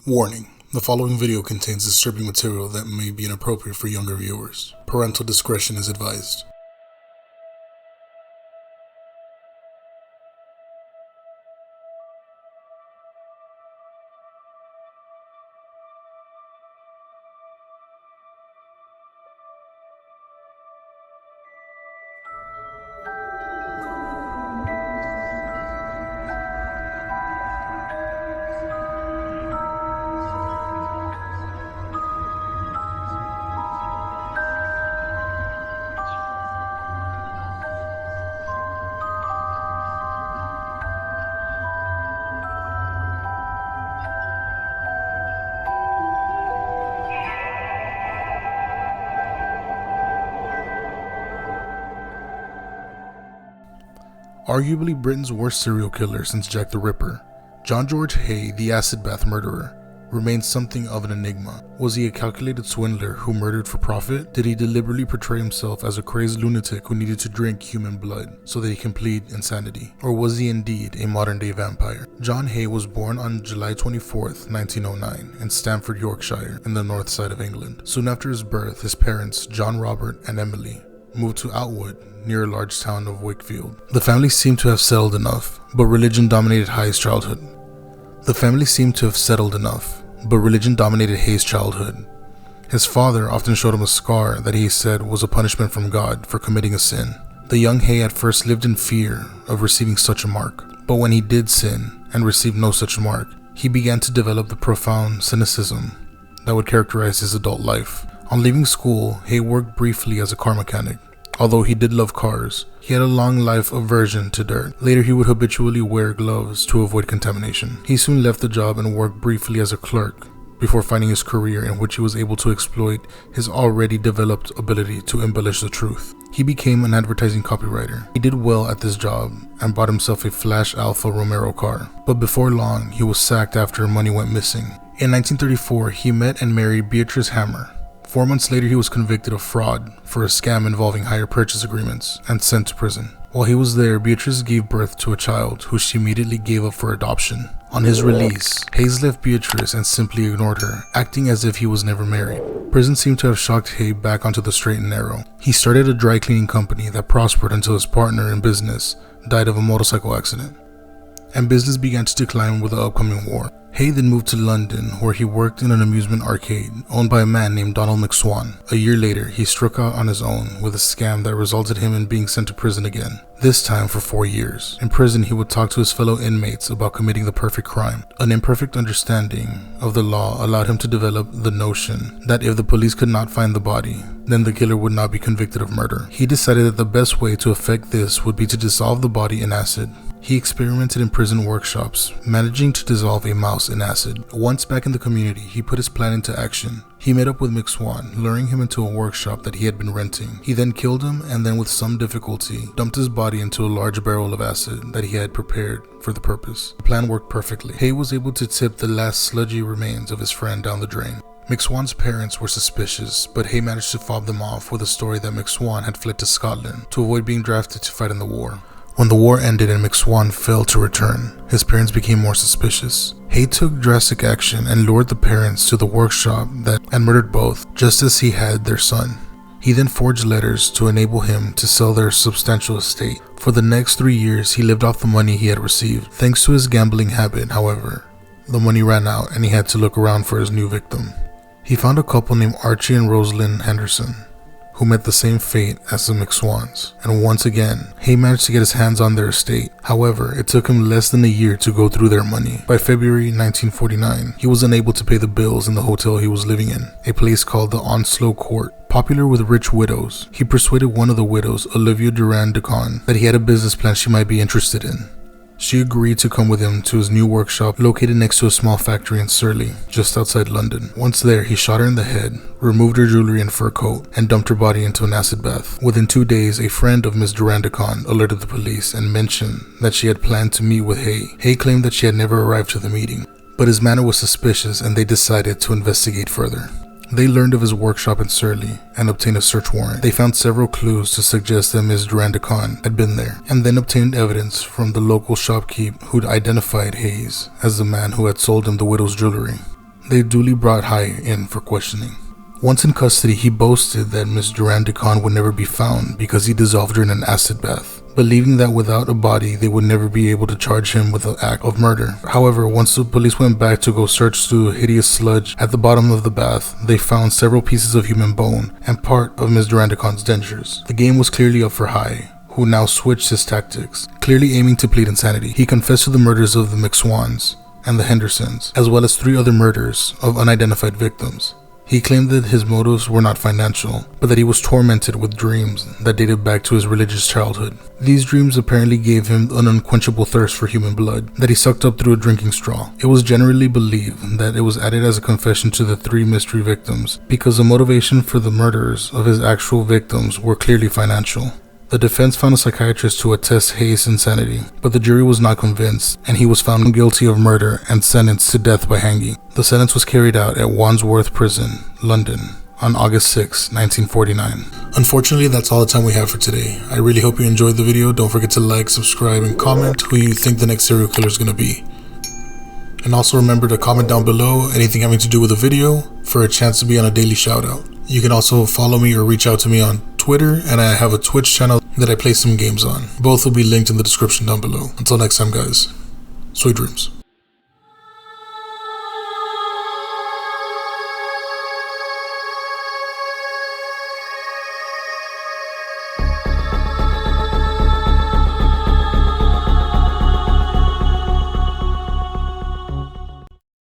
Warning: the following video contains disturbing material that may be inappropriate for younger viewers. Parental discretion is advised. Arguably Britain's worst serial killer since Jack the Ripper, John George Haigh, the acid bath murderer, remains something of an enigma. Was he a calculated swindler who murdered for profit? Did he deliberately portray himself as a crazed lunatic who needed to drink human blood so that he can plead insanity? Or was he indeed a modern-day vampire? John Haigh was born on July 24th, 1909 in Stamford, Yorkshire, in the north side of England. Soon after his birth, his parents, John Robert and Emily, moved to Outwood, near a large town of Wakefield. The family seemed to have settled enough, but religion dominated Haigh's childhood. His father often showed him a scar that he said was a punishment from God for committing a sin. The young Haigh at first lived in fear of receiving such a mark, but when he did sin and received no such mark, he began to develop the profound cynicism that would characterize his adult life. On leaving school, Haigh worked briefly as a car mechanic. Although he did love cars, he had a long life aversion to dirt. Later, he would habitually wear gloves to avoid contamination. He soon left the job and worked briefly as a clerk before finding his career in which he was able to exploit his already developed ability to embellish the truth. He became an advertising copywriter. He did well at this job and bought himself a Flash Alfa Romero car. But before long, he was sacked after money went missing. In 1934, he met and married Beatrice Hammer. 4 months later, he was convicted of fraud for a scam involving hire purchase agreements and sent to prison. While he was there, Beatrice gave birth to a child who she immediately gave up for adoption. On his release, Haigh left Beatrice and simply ignored her, acting as if he was never married. Prison seemed to have shocked Haigh back onto the straight and narrow. He started a dry cleaning company that prospered until his partner in business died of a motorcycle accident, and business began to decline with the upcoming war. Haigh then moved to London, where he worked in an amusement arcade owned by a man named Donald McSwan. A year later, he struck out on his own with a scam that resulted him in being sent to prison again, this time for 4 years. In prison, he would talk to his fellow inmates about committing the perfect crime. An imperfect understanding of the law allowed him to develop the notion that if the police could not find the body, then the killer would not be convicted of murder. He decided that the best way to effect this would be to dissolve the body in acid. He experimented in prison workshops, managing to dissolve a mouse in acid. Once back in the community, he put his plan into action. He met up with McSwan, luring him into a workshop that he had been renting. He then killed him and then with some difficulty, dumped his body into a large barrel of acid that he had prepared for the purpose. The plan worked perfectly. Haigh was able to tip the last sludgy remains of his friend down the drain. McSwan's parents were suspicious, but Haigh managed to fob them off with a story that McSwan had fled to Scotland to avoid being drafted to fight in the war. When the war ended and McSwan failed to return, his parents became more suspicious. Haigh took drastic action and lured the parents to the workshop and murdered both, just as he had their son. He then forged letters to enable him to sell their substantial estate. For the next 3 years, he lived off the money he had received. Thanks to his gambling habit, however, the money ran out and he had to look around for his new victim. He found a couple named Archie and Rosalind Henderson, who met the same fate as the McSwans, and once again, Haigh managed to get his hands on their estate. However, it took him less than a year to go through their money. By February 1949, he was unable to pay the bills in the hotel he was living in, a place called the Onslow Court, popular with rich widows. He persuaded one of the widows, Olivia Durand-Deacon, that he had a business plan she might be interested in. She agreed to come with him to his new workshop located next to a small factory in Surrey, just outside London. Once there, he shot her in the head, removed her jewelry and fur coat, and dumped her body into an acid bath. Within 2 days, a friend of Miss Durand-Deacon alerted the police and mentioned that she had planned to meet with Haigh. Haigh claimed that she had never arrived to the meeting, but his manner was suspicious and they decided to investigate further. They learned of his workshop in Surrey and obtained a search warrant. They found several clues to suggest that Ms. Durand-Deacon had been there, and then obtained evidence from the local shopkeep who'd identified Haigh as the man who had sold him the widow's jewelry. They duly brought Haigh in for questioning. Once in custody, he boasted that Miss Durandicon would never be found because he dissolved her in an acid bath, believing that without a body they would never be able to charge him with the act of murder. However, once the police went back to go search through hideous sludge at the bottom of the bath, they found several pieces of human bone and part of Miss Durandicon's dentures. The game was clearly up for Haigh, who now switched his tactics, clearly aiming to plead insanity. He confessed to the murders of the McSwans and the Hendersons, as well as 3 other murders of unidentified victims. He claimed that his motives were not financial, but that he was tormented with dreams that dated back to his religious childhood. These dreams apparently gave him an unquenchable thirst for human blood that he sucked up through a drinking straw. It was generally believed that it was added as a confession to the 3 mystery victims because the motivation for the murders of his actual victims were clearly financial. The defense found a psychiatrist to attest Haigh's insanity, but the jury was not convinced, and he was found guilty of murder and sentenced to death by hanging. The sentence was carried out at Wandsworth Prison, London, on August 6, 1949. Unfortunately, that's all the time we have for today. I really hope you enjoyed the video. Don't forget to like, subscribe, and comment who you think the next serial killer is going to be. And also remember to comment down below anything having to do with the video for a chance to be on a daily shoutout. You can also follow me or reach out to me on Twitter, and I have a Twitch channel that I play some games on. Both will be linked in the description down below. Until next time, guys, sweet dreams.